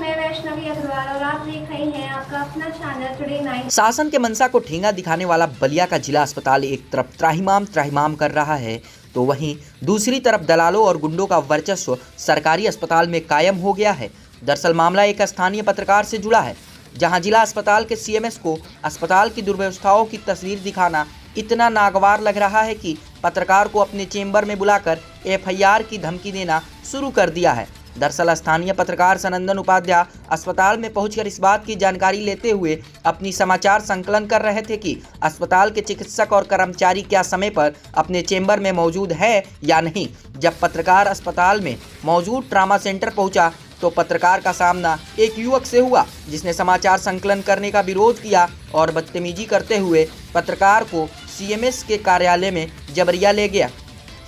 मैं वैष्णवी अग्रवाल और आप देख रहे हैं आपका अपना चैनल टुडे 9। शासन के मंशा को ठेंगा दिखाने वाला बलिया का जिला अस्पताल एक तरफ त्राहिमाम कर रहा है तो वहीं दूसरी तरफ दलालों और गुंडों का वर्चस्व सरकारी अस्पताल में कायम हो गया है। दरअसल मामला एक स्थानीय पत्रकार से जुड़ा है, जहां जिला अस्पताल के सीएमएस को अस्पताल की दुर्व्यवस्थाओं की तस्वीर दिखाना इतना नागवार लग रहा है कि पत्रकार को अपने चेंबर में बुलाकर एफआईआर की धमकी देना शुरू कर दिया है। दरअसल स्थानीय पत्रकार सनंदन उपाध्याय अस्पताल में पहुंचकर इस बात की जानकारी लेते हुए अपनी समाचार संकलन कर रहे थे कि अस्पताल के चिकित्सक और कर्मचारी क्या समय पर अपने चेंबर में मौजूद है या नहीं। जब पत्रकार अस्पताल में मौजूद ट्रामा सेंटर पहुंचा तो पत्रकार का सामना एक युवक से हुआ, जिसने समाचार संकलन करने का विरोध किया और बदतमीजी करते हुए पत्रकार को सीएमएस के कार्यालय में जबरिया ले गया।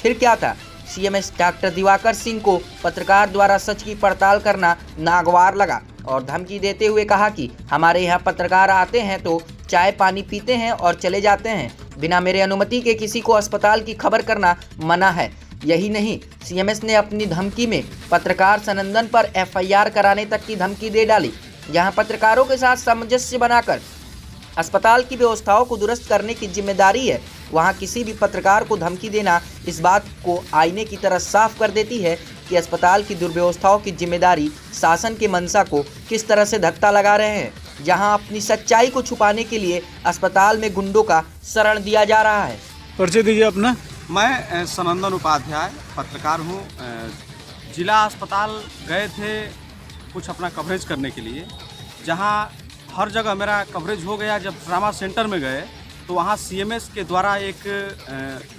फिर क्या था, सीएमएस डॉक्टर दिवाकर सिंह को पत्रकार द्वारा सच की पड़ताल करना नागवार लगा और धमकी देते हुए कहा कि हमारे यहाँ पत्रकार आते हैं तो चाय पानी पीते हैं और चले जाते हैं, बिना मेरे अनुमति के किसी को अस्पताल की खबर करना मना है। यही नहीं, सीएमएस ने अपनी धमकी में पत्रकार सनंदन पर एफआईआर कराने तक की धमकी दे डाली। यहाँ पत्रकारों के साथ सामंजस्य बनाकर अस्पताल की व्यवस्थाओं को दुरुस्त करने की जिम्मेदारी है, वहाँ किसी भी पत्रकार को धमकी देना इस बात को आईने की तरह साफ कर देती है कि अस्पताल की दुर्व्यवस्थाओं की जिम्मेदारी शासन के मंशा को किस तरह से धक्का लगा रहे हैं, जहां अपनी सच्चाई को छुपाने के लिए अस्पताल में गुंडों का शरण दिया जा रहा है। परिचय दीजिए अपना। मैं सनंदन उपाध्याय पत्रकार हूँ। जिला अस्पताल गए थे कुछ अपना कवरेज करने के लिए, जहाँ हर जगह मेरा कवरेज हो गया। जब ट्रामा सेंटर में गए तो वहाँ सीएमएस के द्वारा एक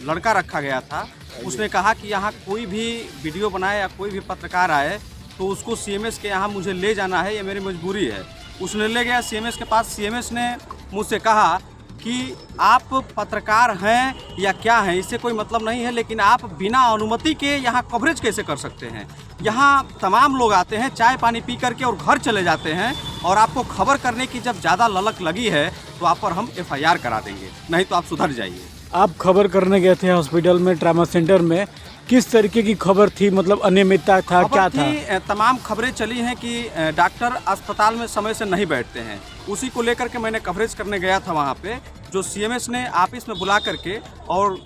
लड़का रखा गया था। उसने कहा कि यहाँ कोई भी वीडियो बनाए या कोई भी पत्रकार आए तो उसको सीएमएस के यहाँ मुझे ले जाना है, ये मेरी मजबूरी है। उसने ले गया सीएमएस के पास। सीएमएस ने मुझसे कहा कि आप पत्रकार हैं या क्या हैं, इससे कोई मतलब नहीं है, लेकिन आप बिना अनुमति के यहाँ कवरेज कैसे कर सकते हैं। यहाँ तमाम लोग आते हैं, चाय पानी पी करके और घर चले जाते हैं, और आपको खबर करने की जब ज़्यादा ललक लगी है तो आप पर हम एफआईआर करा देंगे, नहीं तो आप सुधर जाइए। आप खबर करने गए थे हॉस्पिटल में, ट्रामा सेंटर में, किस तरीके की खबर थी? मतलब अनियमितता था, क्या था? तमाम खबरें चली हैं कि डॉक्टर अस्पताल में समय से नहीं बैठते हैं। उसी को लेकर के मैंने कवरेज करने गया था वहाँ पे, जो सीएमएस ने ऑफिस में बुला करके और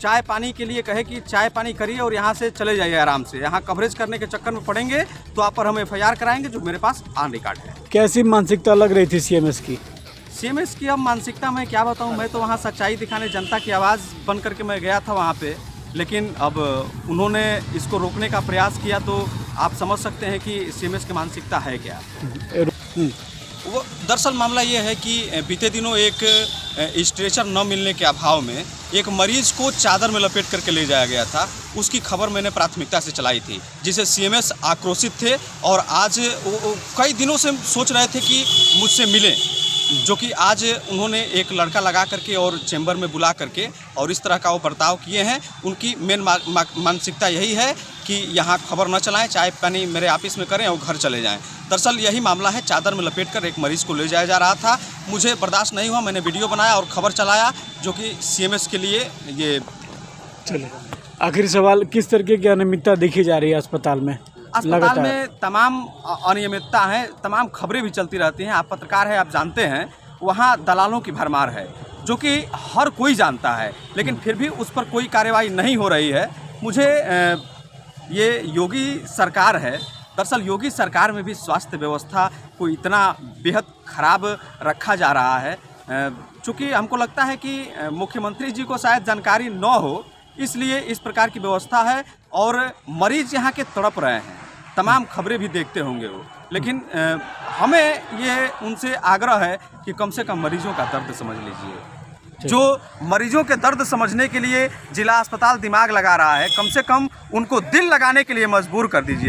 चाय पानी के लिए कहे कि चाय पानी करिए और यहाँ से चले जाइए आराम से। यहाँ कवरेज करने के चक्कर में पड़ेंगे तो आप पर हम एफआईआर कराएंगे, जो मेरे पास ऑन रिकॉर्ड है। कैसी मानसिकता लग रही थी सीएमएस की? सीएमएस की अब मानसिकता मैं क्या बताऊँ, मैं तो वहाँ सच्चाई दिखाने, जनता की आवाज़ बन करके मैं गया था वहाँ पे, लेकिन अब उन्होंने इसको रोकने का प्रयास किया तो आप समझ सकते हैं कि सीएमएस की मानसिकता है क्या। वो दरअसल मामला ये है कि बीते दिनों एक स्ट्रेचर न मिलने के अभाव में एक मरीज को चादर में लपेट करके ले जाया गया था। उसकी खबर मैंने प्राथमिकता से चलाई थी, जिसे सीएमएस आक्रोशित थे और आज वो कई दिनों से सोच रहे थे कि मुझसे मिलें, जो कि आज उन्होंने एक लड़का लगा करके और चैम्बर में बुला करके और इस तरह का वो बर्ताव किए हैं। उनकी मेन मानसिकता यही है कि यहाँ खबर न चलाएं, चाय पानी मेरे ऑफिस में करें और घर चले जाएं। दरअसल यही मामला है, चादर में लपेटकर एक मरीज को ले जाया जा रहा था। मुझे बर्दाश्त नहीं हुआ, मैंने वीडियो बनाया और खबर चलाया, जो कि सीएमएस के लिए ये चले। आखिरी सवाल, किस तरीके की अनियमितता देखी जा रही है अस्पताल में? अस्पताल में तमाम अनियमितता है, तमाम खबरें भी चलती रहती हैं। आप पत्रकार हैं, आप जानते हैं, वहाँ दलालों की भरमार है, जो कि हर कोई जानता है, लेकिन फिर भी उस पर कोई कार्रवाई नहीं हो रही है। मुझे ये योगी सरकार है, दरअसल योगी सरकार में भी स्वास्थ्य व्यवस्था को इतना बेहद खराब रखा जा रहा है। चूँकि हमको लगता है कि मुख्यमंत्री जी को शायद जानकारी न हो, इसलिए इस प्रकार की व्यवस्था है और मरीज यहाँ के तड़प रहे हैं। तमाम खबरें भी देखते होंगे वो, लेकिन हमें ये उनसे आग्रह है कि कम से कम मरीजों का दर्द समझ लीजिए। जो मरीजों के दर्द समझने के लिए जिला अस्पताल दिमाग लगा रहा है, कम से कम उनको दिल लगाने के लिए मजबूर कर दीजिए।